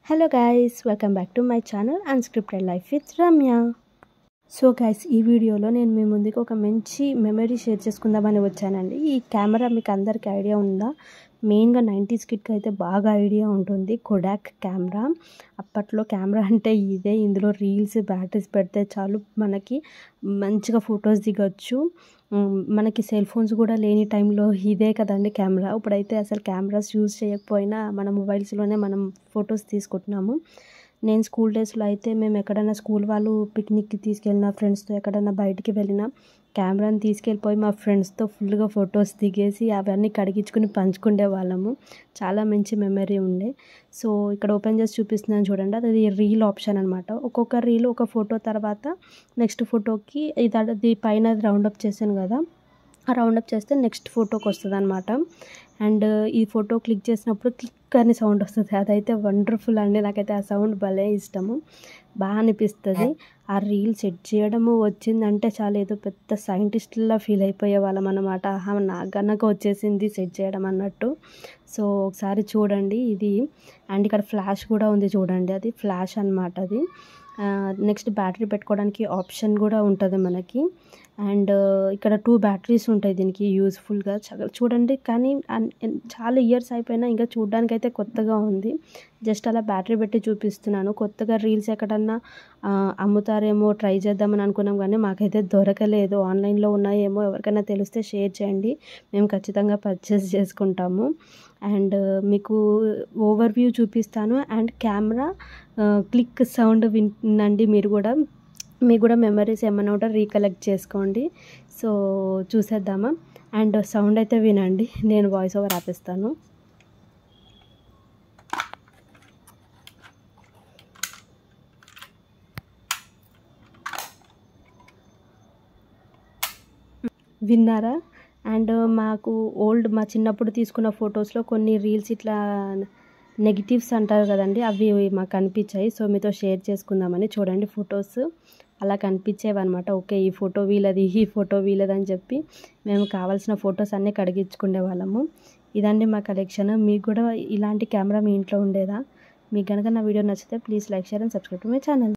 Hello guys, welcome back to my channel unscripted life with Ramya. So guys, ఈ వీడియోలో నేను మీ ముందుకు ఒక మంచి మెమరీ షేర్ చేసుకుందామని వచ్చానండి. ఈ కెమెరా మీకు అందరికీ ఐడియా ఉందా? మెయిన్గా 90s కిడ్కి అయితే బాగా ఐడియా ఉంటుంది. Kodak camera. అప్పట్లో కెమెరా అంటే ఇదే. ఇందులో రీల్స్, బ్యాటరీస్ పెడితే చాలు మనకి మంచిగా ఫొటోస్ దిగొచ్చు. మనకి సెల్ ఫోన్స్ కూడా లేని టైంలో ఇదే కదండి కెమెరా. ఇప్పుడైతే అసలు కెమెరాస్ యూజ్ చేయకపోయినా మన మొబైల్స్లోనే మనం ఫొటోస్ తీసుకుంటున్నాము. నేను స్కూల్ డేస్లో అయితే మేము ఎక్కడైనా స్కూల్ వాళ్ళు పిక్నిక్కి తీసుకెళ్ళిన, ఫ్రెండ్స్తో ఎక్కడైనా బయటికి వెళ్ళినా కెమెరాని తీసుకెళ్ళిపోయి మా ఫ్రెండ్స్తో ఫుల్గా ఫొటోస్ దిగేసి అవన్నీ కడిగించుకుని పంచుకునే వాళ్ళము. చాలా మంచి మెమరీ ఉండే. సో ఇక్కడ ఓపెన్ చేసి చూపిస్తున్నాను చూడండి. అది రీల్ ఆప్షన్ అనమాట. ఒక్కొక్క రీల్ ఒక ఫోటో తర్వాత నెక్స్ట్ ఫోటోకి ఇది పైన రౌండప్ చేశాను కదా, ఆ రౌండప్ చేస్తే నెక్స్ట్ ఫోటోకి వస్తుంది అనమాట. అండ్ ఈ ఫోటో క్లిక్ చేసినప్పుడు క్లిక్ అని సౌండ్ వస్తుంది. అదైతే వండర్ఫుల్ అండి. నాకైతే ఆ సౌండ్ భలే ఇష్టము, బాగా అనిపిస్తుంది. ఆ రీల్ సెట్ చేయడము వచ్చిందంటే చాలా ఏదో పెద్ద సైంటిస్ట్లా ఫీల్ అయిపోయే వాళ్ళం అనమాట. నా గనక వచ్చేసింది సెట్ చేయడం అన్నట్టు. సో ఒకసారి చూడండి ఇది. అండ్ ఇక్కడ ఫ్లాష్ కూడా ఉంది చూడండి, అది ఫ్లాష్ అనమాట. అది నెక్స్ట్ బ్యాటరీ పెట్టుకోవడానికి ఆప్షన్ కూడా ఉంటుంది మనకి. అండ్ ఇక్కడ 2 బ్యాటరీస్ ఉంటాయి దీనికి యూస్ఫుల్గా చూడండి. కానీ చాలా ఇయర్స్ అయిపోయినా ఇంకా చూడడానికి అయితే కొత్తగా ఉంది. జస్ట్ అలా బ్యాటరీ పెట్టి చూపిస్తున్నాను. కొత్తగా రీల్స్ ఎక్కడన్నా అమ్ముతారేమో ట్రై చేద్దామని అనుకున్నాం, కానీ మాకైతే దొరకలేదు. ఆన్లైన్లో ఉన్నాయేమో, ఎవరికైనా తెలిస్తే షేర్ చేయండి, మేము ఖచ్చితంగా పర్చేస్ చేసుకుంటాము. అండ్ మీకు ఓవర్వ్యూ చూపిస్తాను. అండ్ కెమెరా క్లిక్ సౌండ్ వినండి. మీకు కూడా మెమరీస్ ఏమైనా ఉంటే రీకలెక్ట్ చేసుకోండి. సో చూసేద్దామా? అండ్ సౌండ్ అయితే వినండి, నేను వాయిస్ ఓవర్ ఆపేస్తాను. విన్నారా? అండ్ మాకు మా చిన్నప్పుడు తీసుకున్న ఫొటోస్లో కొన్ని రీల్స్ ఇట్లా నెగిటివ్స్ అంటారు కదండి, అవి మాకు కనిపించాయి. సో మీతో షేర్ చేసుకుందామని. చూడండి ఫొటోస్ అలా కనిపించేవి అనమాట. ఓకే, ఈ ఫోటో వీళ్ళది, ఈ ఫోటో వీళ్ళదని చెప్పి మేము కావాల్సిన ఫొటోస్ అన్నీ కడిగించుకునే వాళ్ళము. ఇదండి మా కలెక్షన్. మీకు కూడా ఇలాంటి కెమెరా మీ ఇంట్లో ఉండేదా? మీకు కనుక నా వీడియో నచ్చితే please like, share and subscribe to my channel.